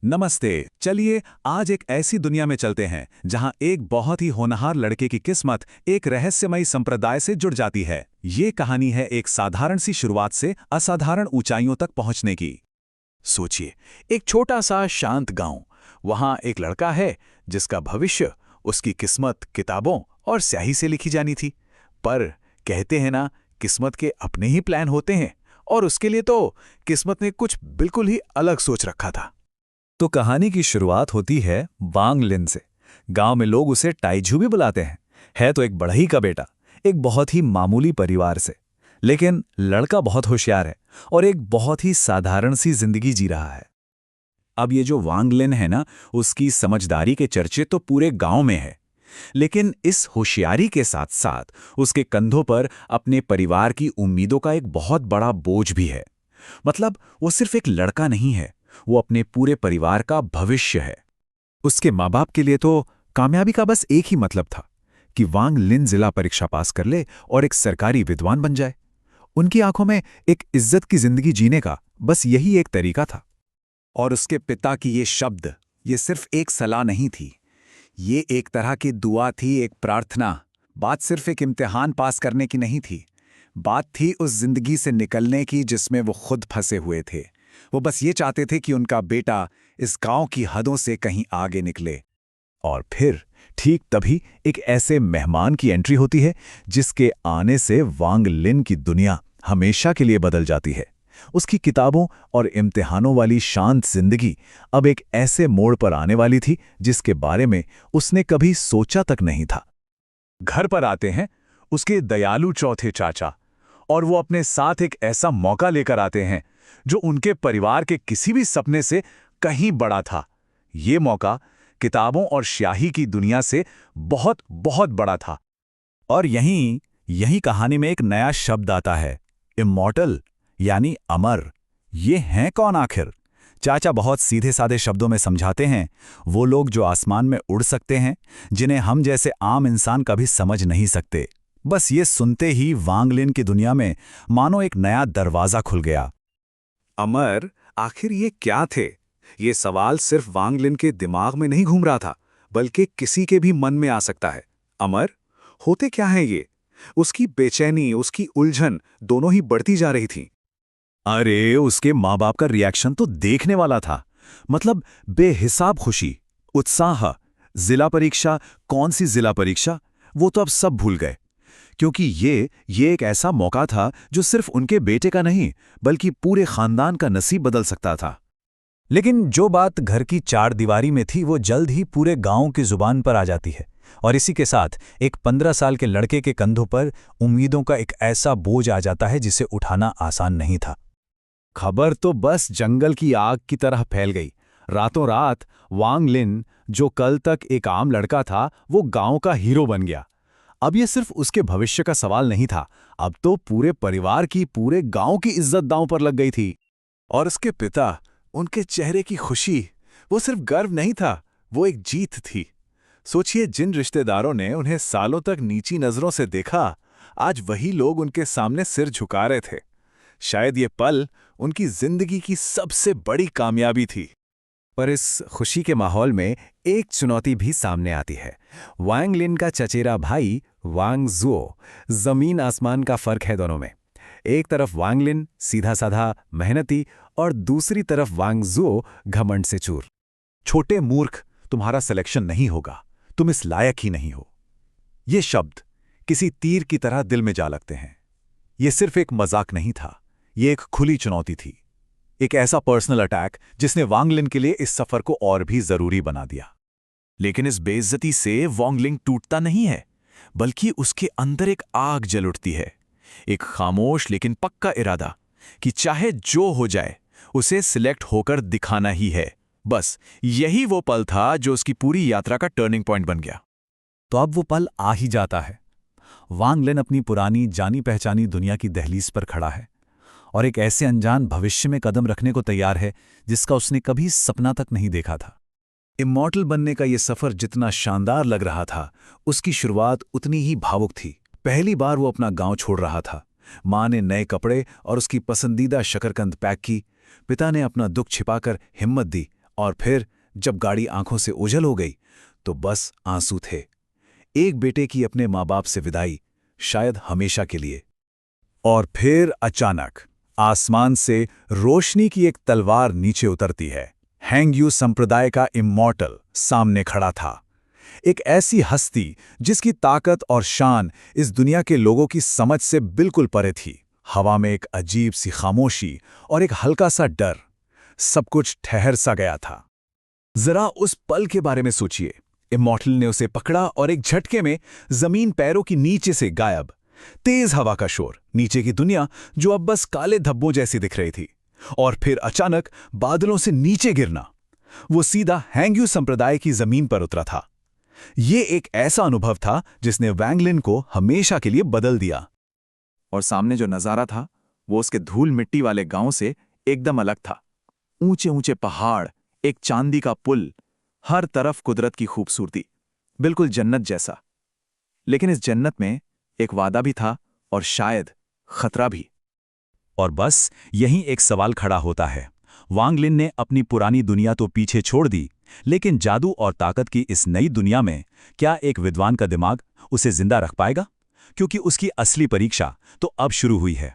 नमस्ते। चलिए आज एक ऐसी दुनिया में चलते हैं जहां एक बहुत ही होनहार लड़के की किस्मत एक रहस्यमयी संप्रदाय से जुड़ जाती है। ये कहानी है एक साधारण सी शुरुआत से असाधारण ऊंचाइयों तक पहुंचने की। सोचिए, एक छोटा सा शांत गांव। वहां एक लड़का है जिसका भविष्य, उसकी किस्मत किताबों और स्याही से लिखी जानी थी। पर कहते हैं ना, किस्मत के अपने ही प्लान होते हैं, और उसके लिए तो किस्मत ने कुछ बिल्कुल ही अलग सोच रखा था। तो कहानी की शुरुआत होती है वांग लिन से। गांव में लोग उसे टाइजू भी बुलाते हैं। है तो एक बढ़ई का बेटा, एक बहुत ही मामूली परिवार से। लेकिन लड़का बहुत होशियार है और एक बहुत ही साधारण सी जिंदगी जी रहा है। अब ये जो वांग लिन है ना, उसकी समझदारी के चर्चे तो पूरे गांव में है। लेकिन इस होशियारी के साथ साथ उसके कंधों पर अपने परिवार की उम्मीदों का एक बहुत बड़ा बोझ भी है। मतलब वो सिर्फ एक लड़का नहीं है, वो अपने पूरे परिवार का भविष्य है। उसके माँ बाप के लिए तो कामयाबी का बस एक ही मतलब था कि वांग लिन जिला परीक्षा पास कर ले और एक सरकारी विद्वान बन जाए। उनकी आंखों में एक इज्जत की जिंदगी जीने का बस यही एक तरीका था। और उसके पिता की ये शब्द, ये सिर्फ एक सलाह नहीं थी, ये एक तरह की दुआ थी, एक प्रार्थना। बात सिर्फ एक इम्तिहान पास करने की नहीं थी, बात थी उस जिंदगी से निकलने की जिसमें वो खुद फंसे हुए थे। वो बस ये चाहते थे कि उनका बेटा इस गांव की हदों से कहीं आगे निकले। और फिर ठीक तभी एक ऐसे मेहमान की एंट्री होती है जिसके आने से वांग लिन की दुनिया हमेशा के लिए बदल जाती है। उसकी किताबों और इम्तिहानों वाली शांत जिंदगी अब एक ऐसे मोड़ पर आने वाली थी जिसके बारे में उसने कभी सोचा तक नहीं था। घर पर आते हैं उसके दयालु चौथे चाचा, और वो अपने साथ एक ऐसा मौका लेकर आते हैं जो उनके परिवार के किसी भी सपने से कहीं बड़ा था। ये मौका किताबों और स्याही की दुनिया से बहुत बहुत बड़ा था। और यहीं कहानी में एक नया शब्द आता है, इमॉर्टल, यानी अमर। ये हैं कौन आखिर? चाचा बहुत सीधे साधे शब्दों में समझाते हैं, वो लोग जो आसमान में उड़ सकते हैं, जिन्हें हम जैसे आम इंसान कभी समझ नहीं सकते। बस ये सुनते ही वांग लिन की दुनिया में मानो एक नया दरवाजा खुल गया। अमर, आखिर ये क्या थे? ये सवाल सिर्फ वांग लिन के दिमाग में नहीं घूम रहा था, बल्कि किसी के भी मन में आ सकता है। अमर होते क्या हैं ये? उसकी बेचैनी, उसकी उलझन दोनों ही बढ़ती जा रही थी। अरे, उसके माँ बाप का रिएक्शन तो देखने वाला था। मतलब बेहिसाब खुशी, उत्साह। जिला परीक्षा, कौन सी जिला परीक्षा, वो तो अब सब भूल गए। क्योंकि ये एक ऐसा मौका था जो सिर्फ उनके बेटे का नहीं, बल्कि पूरे खानदान का नसीब बदल सकता था। लेकिन जो बात घर की चार दीवारी में थी, वो जल्द ही पूरे गांव की जुबान पर आ जाती है। और इसी के साथ एक 15 साल के लड़के के कंधों पर उम्मीदों का एक ऐसा बोझ आ जाता है जिसे उठाना आसान नहीं था। खबर तो बस जंगल की आग की तरह फैल गई। रातों रात वांग लिन, जो कल तक एक आम लड़का था, वो गांव का हीरो बन गया। अब ये सिर्फ उसके भविष्य का सवाल नहीं था, अब तो पूरे परिवार की, पूरे गांव की इज्जत दांव पर लग गई थी। और उसके पिता, उनके चेहरे की खुशी, वो सिर्फ गर्व नहीं था, वो एक जीत थी। सोचिए, जिन रिश्तेदारों ने उन्हें सालों तक नीची नजरों से देखा, आज वही लोग उनके सामने सिर झुका रहे थे। शायद ये पल उनकी जिंदगी की सबसे बड़ी कामयाबी थी। पर इस खुशी के माहौल में एक चुनौती भी सामने आती है। वांग लिन का चचेरा भाई वांग जुओ, जमीन आसमान का फर्क है दोनों में। एक तरफ वांग लिन सीधा साधा मेहनती, और दूसरी तरफ वांग जुओ घमंड से चूर। छोटे मूर्ख, तुम्हारा सिलेक्शन नहीं होगा, तुम इस लायक ही नहीं हो। ये शब्द किसी तीर की तरह दिल में जा लगते हैं। ये सिर्फ एक मजाक नहीं था, ये एक खुली चुनौती थी, एक ऐसा पर्सनल अटैक जिसने वांग लिन के लिए इस सफर को और भी जरूरी बना दिया। लेकिन इस बेइज्जती से वांग लिन टूटता नहीं है, बल्कि उसके अंदर एक आग जल उठती है। एक खामोश लेकिन पक्का इरादा कि चाहे जो हो जाए, उसे सिलेक्ट होकर दिखाना ही है। बस यही वो पल था जो उसकी पूरी यात्रा का टर्निंग पॉइंट बन गया। तो अब वो पल आ ही जाता है। वांग लिन अपनी पुरानी जानी पहचानी दुनिया की दहलीज पर खड़ा है और एक ऐसे अनजान भविष्य में कदम रखने को तैयार है जिसका उसने कभी सपना तक नहीं देखा था। इमॉर्टल बनने का ये सफर जितना शानदार लग रहा था, उसकी शुरुआत उतनी ही भावुक थी। पहली बार वो अपना गांव छोड़ रहा था। माँ ने नए कपड़े और उसकी पसंदीदा शकरकंद पैक की। पिता ने अपना दुख छिपाकर हिम्मत दी और फिर जब गाड़ी आंखों से ओझल हो गई तो बस आंसू थे। एक बेटे की अपने माँ बाप से विदाई, शायद हमेशा के लिए। और फिर अचानक आसमान से रोशनी की एक तलवार नीचे उतरती है। हैंग्यू संप्रदाय का इमॉर्टल सामने खड़ा था, एक ऐसी हस्ती जिसकी ताकत और शान इस दुनिया के लोगों की समझ से बिल्कुल परे थी। हवा में एक अजीब सी खामोशी और एक हल्का सा डर, सब कुछ ठहर सा गया था। जरा उस पल के बारे में सोचिए। इमॉर्टल ने उसे पकड़ा और एक झटके में जमीन पैरों की नीचे से गायब। तेज हवा का शोर, नीचे की दुनिया जो अब बस काले धब्बों जैसी दिख रही थी, और फिर अचानक बादलों से नीचे गिरना। वो सीधा हैंग्यू संप्रदाय की जमीन पर उतरा था। ये एक ऐसा अनुभव था जिसने वैंग लिन को हमेशा के लिए बदल दिया। और सामने जो नजारा था वो उसके धूल मिट्टी वाले गांव से एकदम अलग था। ऊंचे ऊंचे पहाड़, एक चांदी का पुल, हर तरफ कुदरत की खूबसूरती, बिल्कुल जन्नत जैसा। लेकिन इस जन्नत में एक वादा भी था और शायद खतरा भी। और बस यहीं एक सवाल खड़ा होता है। वांग लिन ने अपनी पुरानी दुनिया तो पीछे छोड़ दी, लेकिन जादू और ताकत की इस नई दुनिया में क्या एक विद्वान का दिमाग उसे जिंदा रख पाएगा? क्योंकि उसकी असली परीक्षा तो अब शुरू हुई है।